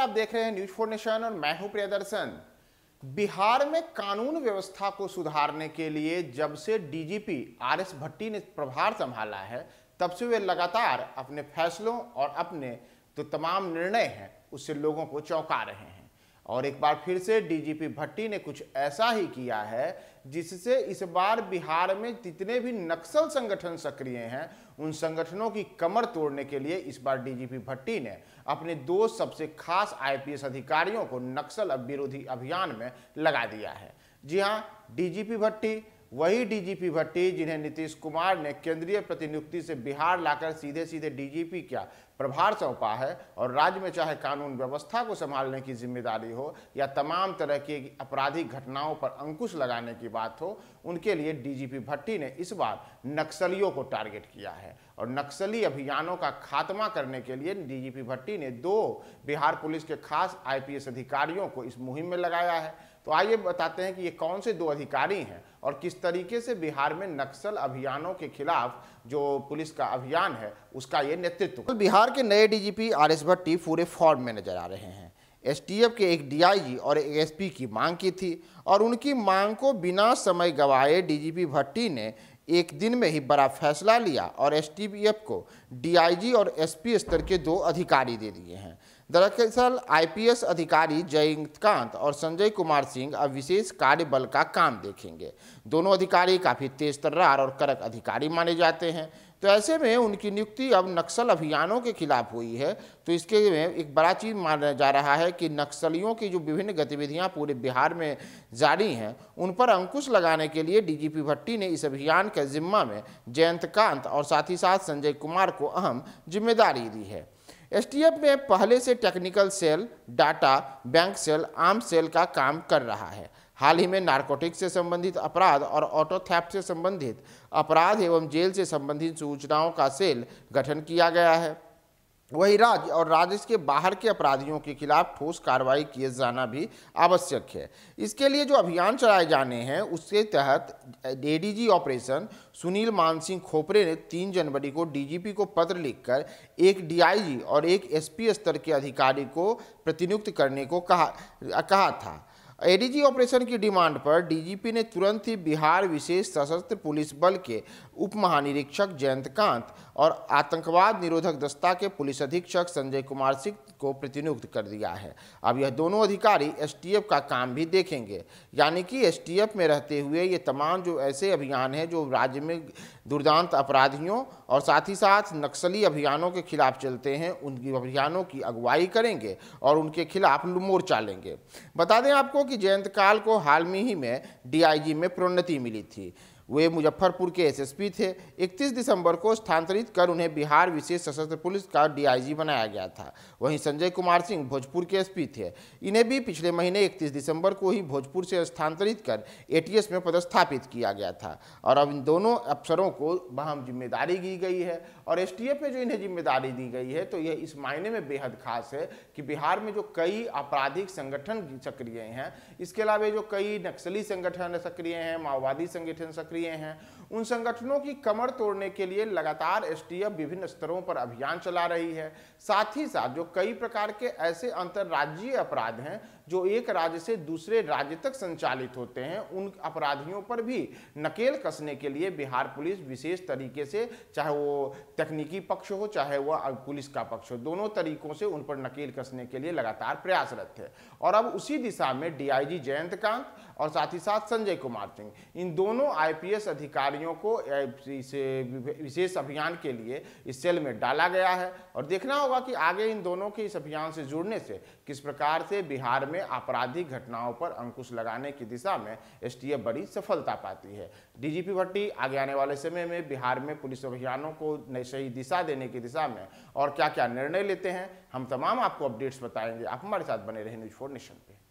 आप देख रहे हैं न्यूज 4 नेशन और मैं हूं प्रियदर्शन। बिहार में कानून व्यवस्था को सुधारने के लिए जब से डीजीपी आरएस भट्टी ने प्रभार संभाला है, तब से वे लगातार अपने फैसलों और अपने जो तमाम निर्णय हैं उससे लोगों को चौंका रहे हैं। और एक बार फिर से डीजीपी भट्टी ने कुछ ऐसा ही किया है जिससे इस बार बिहार में जितने भी नक्सल संगठन सक्रिय हैं उन संगठनों की कमर तोड़ने के लिए इस बार डीजीपी भट्टी ने अपने दो सबसे खास आईपीएस अधिकारियों को नक्सल विरोधी अभियान में लगा दिया है। जी हां, डीजीपी भट्टी वही डीजीपी भट्टी जिन्हें नीतीश कुमार ने केंद्रीय प्रतिनियुक्ति से बिहार लाकर सीधे सीधे डीजीपी का प्रभार सौंपा है और राज्य में चाहे कानून व्यवस्था को संभालने की जिम्मेदारी हो या तमाम तरह की आपराधिक घटनाओं पर अंकुश लगाने की बात हो, उनके लिए डीजीपी भट्टी ने इस बार नक्सलियों को टारगेट किया है। और नक्सली अभियानों का खात्मा करने के लिए डीजीपी भट्टी ने दो बिहार पुलिस के खास आईपीएस अधिकारियों को इस मुहिम में लगाया है। तो आइए बताते हैं कि ये कौन से दो अधिकारी हैं और किस तरीके से बिहार में नक्सल अभियानों के खिलाफ जो पुलिस का अभियान है उसका ये नेतृत्व। बिहार के नए डीजीपी आरएस भट्टी पूरे फॉर्म में नजर आ रहे हैं। एसटीएफ के एक डीआईजी और एक एसपी की मांग की थी और उनकी मांग को बिना समय गंवाए डीजीपी भट्टी ने एक दिन में ही बड़ा फैसला लिया और एसटीएफ को डीआईजी और एसपी स्तर के दो अधिकारी दे दिए हैं। दरअसल आईपीएस अधिकारी जयंतकांत और संजय कुमार सिंह अब विशेष कार्य बल का काम देखेंगे। दोनों अधिकारी काफ़ी तेज तर्रार और कड़क अधिकारी माने जाते हैं, तो ऐसे में उनकी नियुक्ति अब नक्सल अभियानों के खिलाफ हुई है। तो इसके में एक बड़ा चीज़ माना जा रहा है कि नक्सलियों की जो विभिन्न गतिविधियां पूरे बिहार में जारी हैं उन पर अंकुश लगाने के लिए डीजीपी भट्टी ने इस अभियान के जिम्मा में जयंतकांत और साथ ही साथ संजय कुमार को अहम जिम्मेदारी दी है। एसटीएफ में पहले से technical cell, data bank cell, arm cell का काम कर रहा है। हाल ही में नारकोटिक्स से संबंधित अपराध और ऑटो थेफ्ट से संबंधित अपराध एवं जेल से संबंधित सूचनाओं का सेल गठन किया गया है। वही राज्य और राज्य के बाहर के अपराधियों के खिलाफ ठोस कार्रवाई किए जाना भी आवश्यक है। इसके लिए जो अभियान चलाए जाने हैं उसके तहत एडीजी ऑपरेशन सुनील मानसिंह खोपरे ने 3 जनवरी को डीजीपी को पत्र लिखकर एक डीआईजी और एक एसपी स्तर के अधिकारी को प्रतिनियुक्त करने को कहा था। एडीजी ऑपरेशन की डिमांड पर डीजीपी ने तुरंत ही बिहार विशेष सशस्त्र पुलिस बल के उप महानिरीक्षक जयंतकांत और आतंकवाद निरोधक दस्ता के पुलिस अधीक्षक संजय कुमार सिंह को प्रतिनियुक्त कर दिया है। अब यह दोनों अधिकारी एसटीएफ का काम भी देखेंगे, यानी कि एसटीएफ में रहते हुए ये तमाम जो ऐसे अभियान हैं जो राज्य में दुर्दांत अपराधियों और साथ ही साथ नक्सली अभियानों के खिलाफ चलते हैं, उनकी अभियानों की अगुवाई करेंगे और उनके खिलाफ मोर्चा लेंगे। बता दें आपको कि जयंतकाल को हाल में ही में डीआईजी में प्रोन्नति मिली थी। वे मुजफ्फरपुर के एसएसपी थे। 31 दिसंबर को स्थानांतरित कर उन्हें बिहार विशेष सशस्त्र पुलिस का डीआईजी बनाया गया था। वहीं संजय कुमार सिंह भोजपुर के एसपी थे। इन्हें भी पिछले महीने 31 दिसंबर को ही भोजपुर से स्थानांतरित कर एटीएस में पदस्थापित किया गया था और अब इन दोनों अफसरों को अहम जिम्मेदारी दी गई है। और एसटीएफ में जो इन्हें जिम्मेदारी दी गई है तो यह इस मायने में बेहद खास है कि बिहार में जो कई आपराधिक संगठन सक्रिय हैं, इसके अलावा जो कई नक्सली संगठन सक्रिय हैं, माओवादी संगठन सक्रिय हैं, उन संगठनों की कमर तोड़ने के लिए लगातार एसटीएफ विभिन्न स्तरों पर अभियान चला रही है। साथ ही साथ जो कई प्रकार के ऐसे अंतर्राज्यीय अपराध हैं जो एक राज्य से दूसरे राज्य तक संचालित होते हैं, उन अपराधियों पर भी नकेल कसने के लिए बिहार पुलिस विशेष तरीके से, चाहे वो तकनीकी पक्ष हो चाहे वो पुलिस का पक्ष हो, दोनों तरीकों से उन पर नकेल कसने के लिए लगातार प्रयासरत है। और अब उसी दिशा में डीआईजी जयंतकांत और साथ ही साथ संजय कुमार सिंह, इन दोनों आईपीएस अधिकारियों को इस विशेष अभियान के लिए इस सेल में डाला गया है। और देखना होगा कि आगे इन दोनों के इस अभियान से जुड़ने से किस प्रकार से बिहार में आपराधिक घटनाओं पर अंकुश लगाने की दिशा में एसटीएफ बड़ी सफलता पाती है। डीजीपी भट्टी आगे आने वाले समय में बिहार में पुलिस अभियानों को नई सही दिशा देने की दिशा में और क्या क्या निर्णय लेते हैं, हम तमाम आपको अपडेट्स बताएंगे। आप हमारे साथ बने रहे न्यूज 4 नेशन पे।